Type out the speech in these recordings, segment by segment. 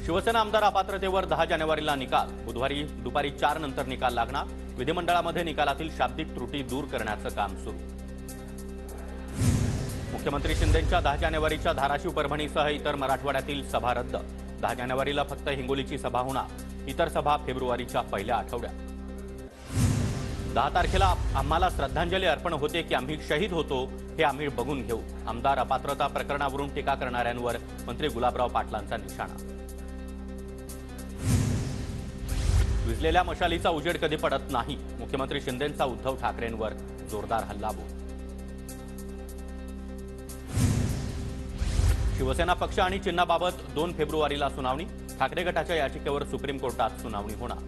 शिवसेना आमदार अपात्रतेवर 10 जानेवारीला निकाल, बुधवारी दुपारी 4 नंतर निकाल लागणार। विधिमंडळामध्ये निकालातील शाब्दिक त्रुटी दूर करण्याचं काम सुरू। मुख्यमंत्री शिंदेंच्या 10 जानेवारीच्या धाराशिव परभणीसह इतर मराठवाड्यातील सभा रद्द। 10 जानेवारीला फक्त हिंगोलीची सभा होणार, इतर सभा फेब्रुवारीच्या पहिल्या आठवड्यात। 10 तारखेला आम्हाला श्रद्धांजली अर्पण होते की आम्ही शहीद होतो हे आम्ही बघून घेऊ। आमदार अपात्रता प्रकरणावरून टीका करणाऱ्यांवर मंत्री गुलाबराव पाटलांचा निशाणा। विझलेल्या मशालीचा उजेड कधी पडत नाही, मुख्यमंत्री शिंदेंचा उद्धव ठाकरेंवर जोरदार हल्लाबोल। शिवसेना पक्ष आणि चिन्हाबाबत 2 फेब्रुवारीला सुनावणी, ठाकरे गटाच्या याचिकेवर सुप्रीम कोर्टात सुनावणी होणार।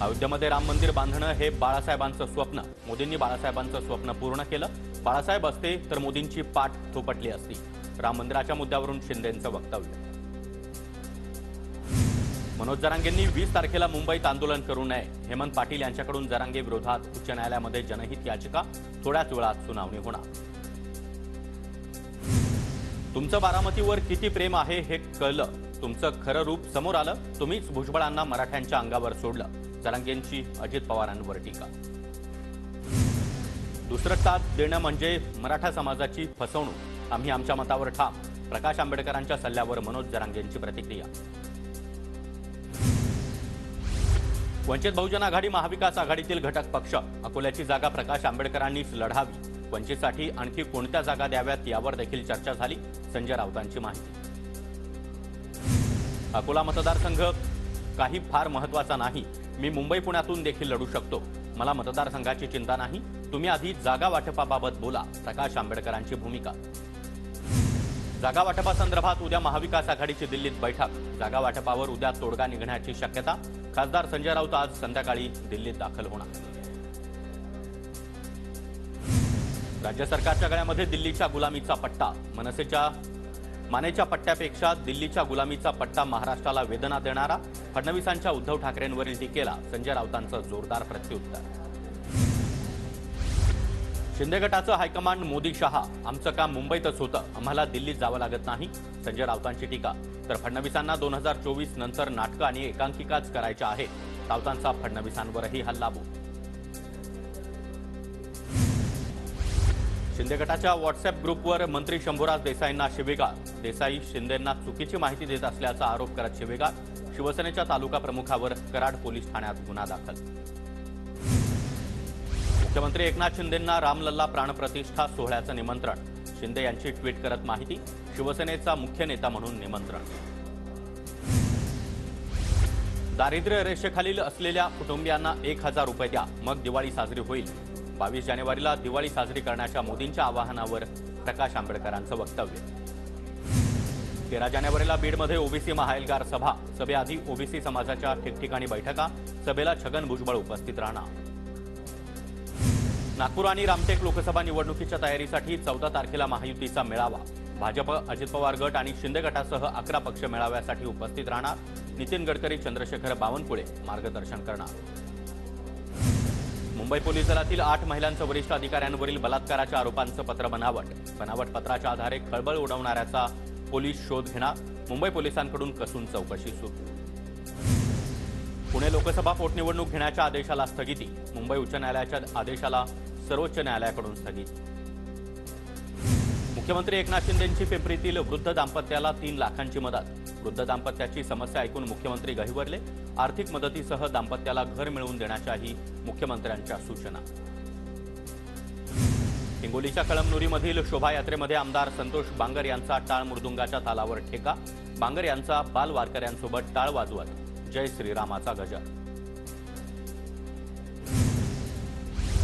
अयोध्येमध्ये राम मंदिर बांधणं हे बाळासाहेबांचं स्वप्न, मोदींनी बाळासाहेबांचं स्वप्न पूर्ण केलं। बाळासाहेब असते तर मोदींची पाठ थोपटली असती, राम मंदिराच्या मुद्द्यावरून शिंदेंचं वक्तव्य। मनोज जरांगेंनी 20 तारखेला मुंबईत आंदोलन करू नये, हेमंत पाटील यांच्याकडून जरांगे विरोधात उच्च न्यायालयामध्ये जनहित याचिका, थोड्याच वेळात सुनावणी होणार। तुमचं बारामतीवर किती प्रेम आहे हे कळलं, तुमचं खरं रूप समोर आलं, तुम्हीच भुजबळांना मराठ्यांच्या अंगावर सोडलं, जरांगेंची अजित पवारांवर टीका। दुसरं साथ देणं म्हणजे मराठा समाजाची फसवणूक, आम्ही आमच्या मतावर ठाम, प्रकाश आंबेडकरांच्या सल्ल्यावर मनोज जरांगेंची प्रतिक्रिया। वंचित बहुजन आघाडी महाविकास आघाडीतील घटक पक्ष, अकोल्याची जागा प्रकाश आंबेडकरांनीच लढावी, वंचितसाठी आणखी कोणत्या जागा द्याव्यात यावर देखील चर्चा झाली, संजय राऊतांची माहिती। अकोला मतदारसंघ काही फार महत्त्वाचा नाही, मी मुंबई पुण्यातून देखील लढू शकतो, मला मतदारसंघाची चिंता नाही, तुम्ही आधी जागा वाटपाबाबत बोला, प्रकाश आंबेडकरांची भूमिका। जागा वाटपासंदर्भात उद्या महाविकास आघाडीची दिल्लीत बैठक, जागा वाटपावर उद्या तोडगा निघण्याची शक्यता, खासदार संजय राऊत आज संध्याकाळी दिल्लीत दाखल होणार। राज्य सरकारच्या गळ्यामध्ये दिल्लीच्या गुलामीचा पट्टा, मानेच्या पट्ट्यापेक्षा दिल्लीच्या गुलामीचा पट्टा महाराष्ट्राला वेदना देणारा, फडणवीसांच्या उद्धव ठाकरेंवरील टीकेला संजय राऊतांचं जोरदार प्रत्युत्तर। शिंदे गटाचं हायकमांड मोदी शहा, आमचं काम मुंबईतच होतं, आम्हाला दिल्लीत जावं लागत नाही, संजय राऊतांची टीका। तर फडणवीसांना 2024 नंतर नाटकं आणि एकांकिकाच करायच्या आहेत, राऊतांचा फडणवीसांवरही हल्लाबोल। शिंदे गटाच्या व्हॉट्सअप ग्रुपवर मंत्री शंभूराज देसाईंना शिवीगाळ, देसाई शिंदेंना चुकीची माहिती देत असल्याचा आरोप करत शिवीगाळ, शिवसेनेच्या तालुका प्रमुखावर कराड पोलीस ठाण्यात गुन्हा दाखल। मुख्यमंत्री एकनाथ शिंदेंना रामलल्ला प्राणप्रतिष्ठा सोहळ्याचं निमंत्रण, शिंदे यांची ट्विट करत माहिती, शिवसेनेचा मुख्य नेता म्हणून निमंत्रण। दारिद्र्य रेषेखालील असलेल्या कुटुंबियांना 1000 रुपये द्या, मग दिवाळी साजरी होईल। 22 जानेवारीला दिवाळी साजरी करण्याच्या मोदींच्या आवाहनावर प्रकाश आंबेडकरांचं वक्तव्य। 13 जानेवारीला बीडमध्ये ओबीसी महाएल्गार सभा, सभेआधी ओबीसी समाजाच्या ठिकठिकाणी बैठका, सभेला छगन भुजबळ उपस्थित राहणार। नागपूर आणि रामटेक लोकसभा निवडणुकीच्या तयारीसाठी 14 तारखेला महायुतीचा मेळावा, भाजप, अजित पवार गट आणि शिंदे गटासह 11 पक्ष मेळाव्यासाठी उपस्थित राहणार। नितीन गडकरी, चंद्रशेखर बावनकुळे मार्गदर्शन करणार। मुंबई पोलीस दलातील 8 महिलांचं वरिष्ठ अधिकाऱ्यांवरील बलात्काराच्या आरोपांचं पत्र बनावट पत्राच्या आधारे खळबळ उडवणाऱ्याचा पोलीस शोध घेणार, मुंबई पोलिसांकडून कसून चौकशी सुरू। पुणे लोकसभा पोटनिवडणूक घेण्याच्या आदेशाला स्थगिती, मुंबई उच्च न्यायालयाच्या आदेशाला सर्वोच्च न्यायालयाकडून स्थगिती। मुख्यमंत्री एकनाथ शिंदेंची पिंपरीतील वृद्ध दाम्पत्याला 3 लाखांची मदत, वृद्ध दाम्पत्याची समस्या ऐकून मुख्यमंत्री गहिवरले, आर्थिक मदतीसह दाम्पत्याला घर मिळवून देण्याच्याही मुख्यमंत्र्यांच्या सूचना। हिंगोलीच्या कळमनुरीमधील शोभायात्रेमध्ये आमदार संतोष बांगर यांचा टाळ मृदुंगाच्या तालावर ठेका, बांगर यांचा बाल वारकऱ्यांसोबत टाळ वाजवत जय श्रीरामाचा गजर।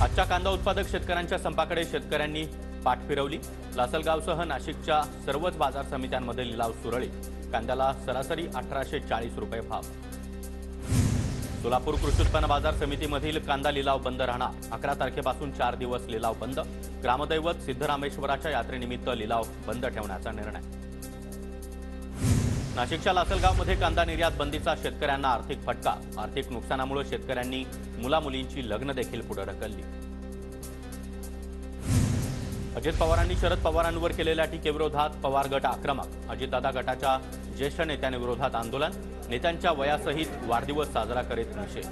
आजच्या कांदा उत्पादक शेतकऱ्यांच्या संपाकडे शेतकऱ्यांनी पाठ फिरवली, लासलगावसह नाशिकच्या सर्वच बाजार समित्यांमध्ये लिलाव सुरळीत, कांद्याला सरासरी 1840 रुपये भाव। सोलापूर कृषी उत्पन्न बाजार समितीमधील कांदा लिलाव बंद राहणार, 11 तारखेपासून 4 दिवस लिलाव बंद, ग्रामदैवत सिद्धरामेश्वराच्या यात्रेनिमित्त लिलाव बंद ठेवण्याचा निर्णय। नाशिकच्या लासलगावमध्ये कांदा निर्यात बंदीचा शेतकऱ्यांना आर्थिक फटका, आर्थिक नुकसानामुळे शेतकऱ्यांनी मुलामुलींची लग्न देखील पुढे ढकलली। अजित पवारांनी शरद पवारांवर केलेल्या टीकेविरोधात पवार गट आक्रमक. अजितदादा गटाच्या ज्येष्ठ नेत्यांविरोधात आंदोलन. नेत्यांच्या वयासहित वाढदिवस साजरा करीत निषेध.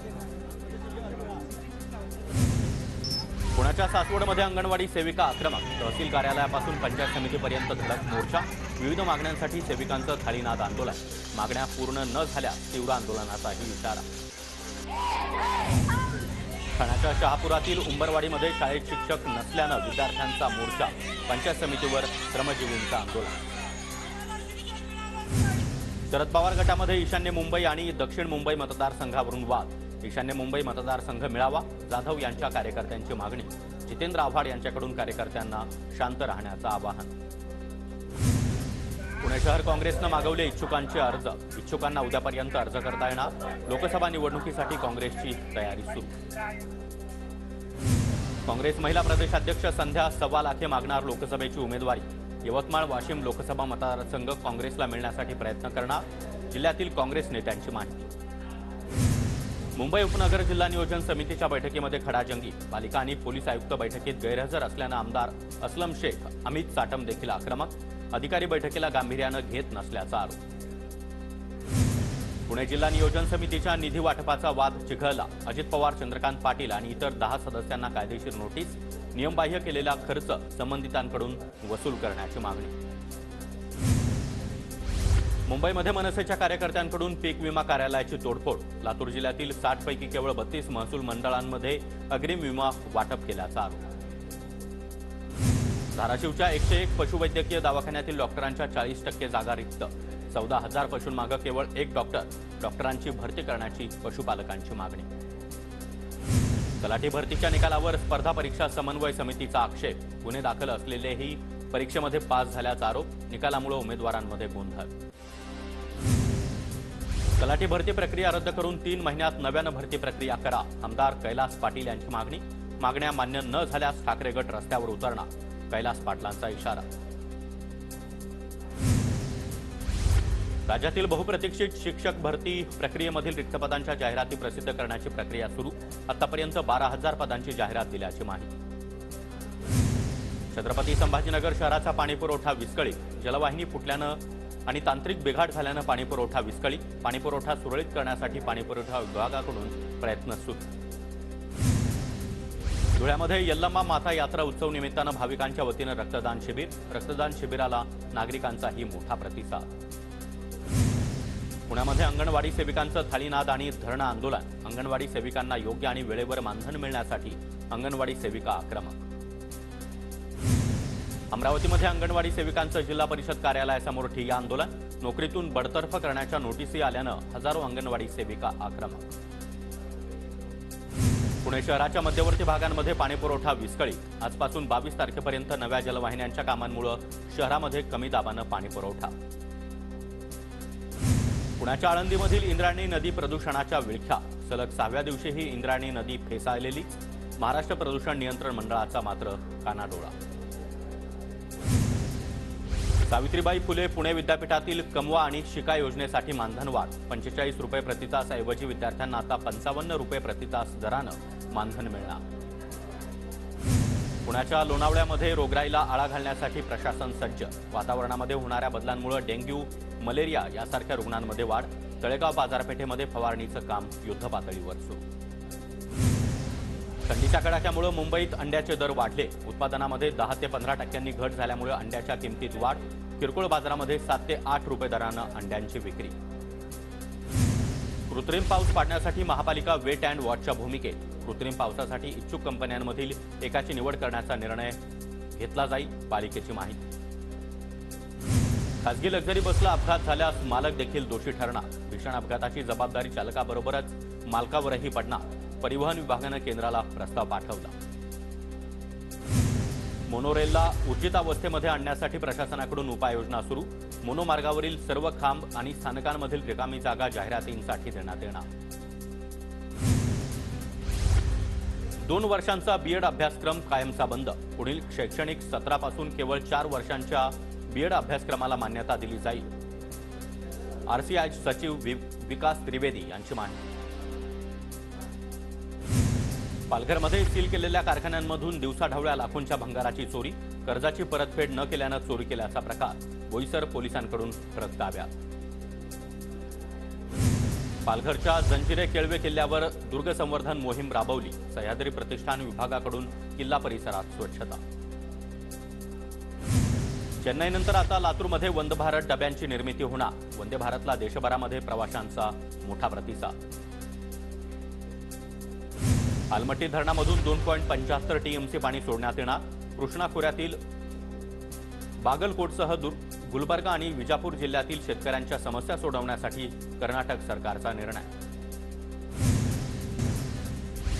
पुण्याच्या सासवडमध्ये अंगणवाडी सेविका आक्रमक. तहसील कार्यालयापासून पंचायत समितीपर्यंत धडक मोर्चा. विविध मागण्यांसाठी सेविकांचं थाळीनाद आंदोलन. मागण्या पूर्ण न झाल्यास तीव्र आंदोलनाचाही इशारा. ठाण्याच्या शहापुरातील उंबरवाडीमध्ये शाळेत शिक्षक नसल्यानं विद्यार्थ्यांचा मोर्चा. पंचायत समितीवर श्रमजीवींचं आंदोलन. शरद पवार गटामध्ये ईशान्य मुंबई आणि दक्षिण मुंबई मतदारसंघावरून वाद. ईशान्य मुंबई मतदारसंघ मिळावा, जाधव यांच्या कार्यकर्त्यांची मागणी. जितेंद्र आव्हाड यांच्याकडून कार्यकर्त्यांना शांत राहण्याचं आवाहन. पुणे शहर काँग्रेसनं मागवले इच्छुकांचे अर्ज. इच्छुकांना उद्यापर्यंत अर्ज करता येणार. लोकसभा निवडणुकीसाठी काँग्रेसची तयारी सुरू. काँग्रेस महिला प्रदेशाध्यक्ष संध्या सव्वा लाखे मागणार लोकसभेची उमेदवारी. यवतमाळ वाशिम लोकसभा मतदारसंघ काँग्रेसला मिळण्यासाठी प्रयत्न करणार. जिल्ह्यातील काँग्रेस नेत्यांची माहिती. मुंबई उपनगर जिल्हा नियोजन समितीच्या बैठकीमध्ये खडाजंगी. पालिका आणि पोलीस आयुक्त बैठकीत गैरहजर असल्यानं आमदार असलम शेख, अमित साटम देखील आक्रमक. अधिकारी बैठकीला गांभीर्यानं घेत नसल्याचा आरोप. पुणे जिल्हा नियोजन समितीच्या निधी वाटपाचा वाद चिघळला. अजित पवार, चंद्रकांत पाटील आणि इतर 10 सदस्यांना कायदेशीर नोटीस. नियमबाह्य केलेला खर्च संबंधितांकडून वसूल करण्याची मागणी. मुंबईमध्ये मनसेच्या कार्यकर्त्यांकडून पीक विमा कार्यालयाची तोडफोड. लातूर जिल्ह्यातील 60 पैकी केवळ 32 महसूल मंडळांमध्ये अग्रिम विमा वाटप केल्याचा आरोप. धाराशिवच्या 101 पशुवैद्यकीय दवाखान्यातील डॉक्टरांच्या 40% जागा रिक्त. 14,000 पशूंमागे केवळ 1 डॉक्टर. डॉक्टरांची भरती करण्याची पशुपालकांची मागणी. तलाठी भरतीच्या निकालावर स्पर्धा परीक्षा समन्वय समितीचा आक्षेप. गुन्हे दाखल असलेलेही परीक्षेमध्ये पास झाल्याचा आरोप. निकालामुळे उमेदवारांमध्ये गोंधळ. तलाठी भरती प्रक्रिया रद्द करून 3 महिन्यात नव्यानं भरती प्रक्रिया करा. आमदार कैलास पाटील यांची मागणी. मागण्या मान्य न झाल्यास ठाकरे गट रस्त्यावर उतरणार. कैलास पाटलांचा इशारा. राज्यातील बहुप्रतीक्षित शिक्षक भरती प्रक्रियेमधील रिक्त पदांच्या जाहिराती प्रसिद्ध करण्याची प्रक्रिया सुरू. आतापर्यंत 12,000 पदांची जाहिरात दिल्याची माहिती. छत्रपती संभाजीनगर शहराचा पाणीपुरवठा विस्कळीत. जलवाहिनी फुटल्यानं आणि तांत्रिक बिघाड झाल्यानं पाणीपुरवठा विस्कळीत. पाणीपुरवठा सुरळीत करण्यासाठी पाणीपुरवठा विभागाकडून प्रयत्न सुरू. धुळ्यामध्ये यल्लम्मा माता यात्रा उत्सव निमित्तानं भाविकांच्या वतीनं रक्तदान शिबिर. रक्तदान शिबिराला नागरिकांचाही मोठा प्रतिसाद. पुण्यामध्ये अंगणवाडी सेविकांचं थाळीनाद आणि धरणं आंदोलन. अंगणवाडी सेविकांना योग्य आणि वेळेवर मानधन मिळण्यासाठी अंगणवाडी सेविका आक्रमक. अमरावतीमध्ये अंगणवाडी सेविकांचं जिल्हा परिषद कार्यालयासमोर ठिय्या आंदोलन. नोकरीतून बडतर्फ करण्याच्या नोटीसी आल्यानं हजारो अंगणवाडी सेविका आक्रमक. पुणे शहराच्या मध्यवर्ती भागांमध्ये पाणीपुरवठा विस्कळीत. आजपासून 22 तारखेपर्यंत नव्या जलवाहिन्यांच्या कामांमुळे शहरामध्ये कमी दाबानं पाणीपुरवठा. पुण्याच्या आळंदीमधील इंद्रायणी नदी प्रदूषणाच्या विळख्या. सलग 6व्या दिवशीही इंद्रायणी नदी फेसाळलेली. महाराष्ट्र प्रदूषण नियंत्रण मंडळाचा मात्र कानाडोळा. सावित्रीबाई फुले पुणे विद्यापीठातील कमवा आणि शिका योजनेसाठी मानधन वाढ. 45 रुपये प्रतितास ऐवजी विद्यार्थ्यांना आता 55 रुपये प्रतितास दरानं मानधन मिळणार. पुण्याच्या लोणावळ्यामध्ये रोगराईला आळा घालण्यासाठी प्रशासन सज्ज. वातावरणामध्ये होणाऱ्या बदलांमुळे डेंग्यू, मलेरिया यासारख्या रुग्णांमध्ये वाढ. तळेगाव बाजारपेठेमध्ये फवारणीचं काम युद्धपातळीवर सुरू. थंडीच्या कडाक्यामुळे मुंबईत अंड्याचे दर वाढले. उत्पादनामध्ये 10 ते 15% घट झाल्यामुळे अंड्याच्या किमतीत वाढ. किरकोळ बाजारामध्ये 7 ते 8 रुपये दरानं अंड्यांची विक्री. कृत्रिम पाऊस पाडण्यासाठी महापालिका वेट अँड वॉचच्या भूमिकेत. कृत्रिम पावसासाठी इच्छुक कंपन्यांमधील एकाची निवड करण्याचा निर्णय घेतला जाईल. पालिकेची माहिती. खासगी लक्झरी बसला अपघात झाल्यास मालक देखील दोषी ठरणार. भीषण अपघाताची जबाबदारी चालकाबरोबरच मालकावरही पडणार. परिवहन विभागानं केंद्राला प्रस्ताव पाठवला. मोनोरेलला उर्जितावस्थेमध्ये आणण्यासाठी प्रशासनाकडून उपाययोजना सुरू. मोनोमार्गावरील सर्व खांब आणि स्थानकांमधील रिकामी जागा जाहिरातींसाठी देण्यात येणार. 2 वर्षांचा बीएड अभ्यासक्रम कायमचा बंद. पुढील शैक्षणिक सत्रापासून केवळ 4 वर्षांच्या बीएड अभ्यासक्रमाला मान्यता दिली जाईल. आरसीआय सचिव विकास त्रिवेदी यांची माहिती. पालघरमध्ये सील केलेल्या कारखान्यांमधून दिवसाढवळ्या लाखोंच्या भंगाराची चोरी. कर्जाची परतफेड न केल्यानं चोरी केल्याचा प्रकार बोईसर पोलिसांकडून ट्रक ताब्यात. पालघरच्या जंजिरे केळवे किल्ल्यावर दुर्ग संवर्धन मोहीम राबवली. सह्याद्री प्रतिष्ठान विभागाकडून किल्ला परिसरात स्वच्छता. चेन्नईनंतर आता लातूरमध्ये वंदे भारत डब्यांची निर्मिती होणार. वंदे भारतला देशभरामध्ये प्रवाशांचा मोठा प्रतिसाद. आलमट्टी धरणामधून 2.75 टीएमसी पाणी सोडण्यात येणार. कृष्णा खोऱ्यातील बागलकोटसह गुलबर्गा आणि विजापूर जिल्ह्यातील शेतकऱ्यांच्या समस्या सोडवण्यासाठी कर्नाटक सरकारचा निर्णय.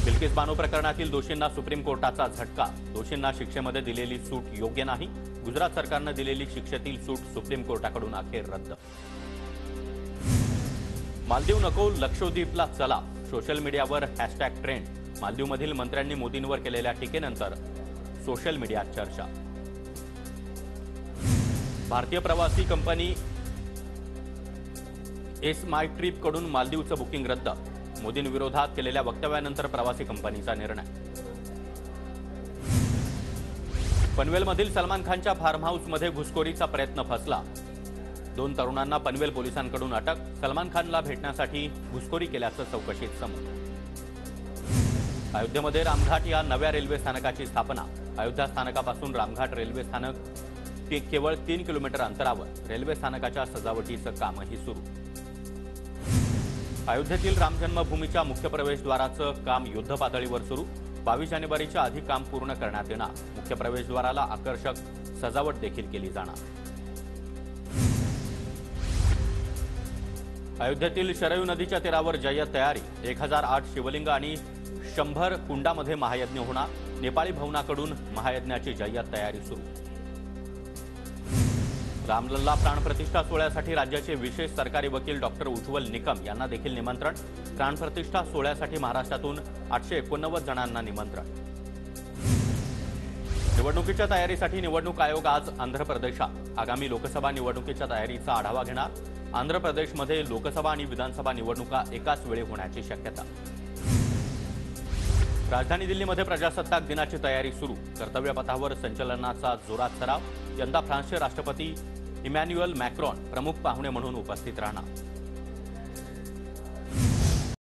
बिल्किस बानो प्रकरणातील दोषींना सुप्रीम कोर्टाचा झटका. दोषींना शिक्षेमध्ये दिलेली सूट योग्य नाही. गुजरात सरकारनं दिलेली शिक्षेतील सूट सुप्रीम कोर्टाकडून अखेर रद्द. मालदीव नको लक्षद्वीपला चला. सोशल मीडियावर हॅशटॅग ट्रेंड. मालदीवमधील मंत्र्यांनी मोदींवर केलेल्या टीकेनंतर सोशल मीडियात चर्चा. भारतीय प्रवासी कंपनी एस माय ट्रिप कडून मालदीवचं बुकिंग रद्द. मोदींविरोधात केलेल्या वक्तव्यानंतर प्रवासी कंपनीचा निर्णय. पनवेलमधील सलमान खानच्या फार्म हाऊसमध्ये घुसखोरीचा प्रयत्न फसला. 2 तरुणांना पनवेल पोलिसांकडून अटक. सलमान खानला भेटण्यासाठी घुसखोरी केल्याचं चौकशीत समोर. अयोध्येमध्ये रामघाट या नव्या रेल्वे स्थानकाची स्थापना. अयोध्या स्थानकापासून रामघाट रेल्वे स्थानक केवळ 3 किलोमीटर अंतरावर. रेल्वे स्थानकाच्या सजावटीचं कामही सुरू. अयोध्येतील राम जन्मभूमीच्या मुख्य प्रवेशद्वाराचं काम युद्धपातळीवर सुरू. 22 जानेवारीच्या आधी काम पूर्ण करण्यात येणार. मुख्य प्रवेशद्वाराला आकर्षक सजावट देखील केली जाणार. अयोध्येतील शरयू नदीच्या तीरावर जय्यत तयारी. 1008 शिवलिंग आणि 100 कुंडामध्ये महायज्ञ होणार. नेपाळी भवनाकडून महायज्ञाची जय्यत तयारी सुरू. रामलल्ला प्राणप्रतिष्ठा सोहळ्यासाठी राज्याचे विशेष सरकारी वकील डॉक्टर उज्ज्वल निकम यांना देखील निमंत्रण. प्राणप्रतिष्ठा सोहळ्यासाठी महाराष्ट्रातून 889 जणांना निमंत्रण. निवडणुकीच्या तयारीसाठी निवडणूक आयोग आज आंध्र प्रदेशात. आगामी लोकसभा निवडणुकीच्या तयारीचा आढावा घेणार. आंध्र प्रदेशमध्ये लोकसभा आणि विधानसभा निवडणुका एकाच वेळी होण्याची शक्यता. राजधानी दिल्लीमध्ये प्रजासत्ताक दिनाची तयारी सुरू. कर्तव्यपथावर संचलनाचा जोरात सराव. यंदा फ्रान्सचे राष्ट्रपती इमॅन्युएल मॅक्रॉन प्रमुख पाहुणे म्हणून उपस्थित राहणार.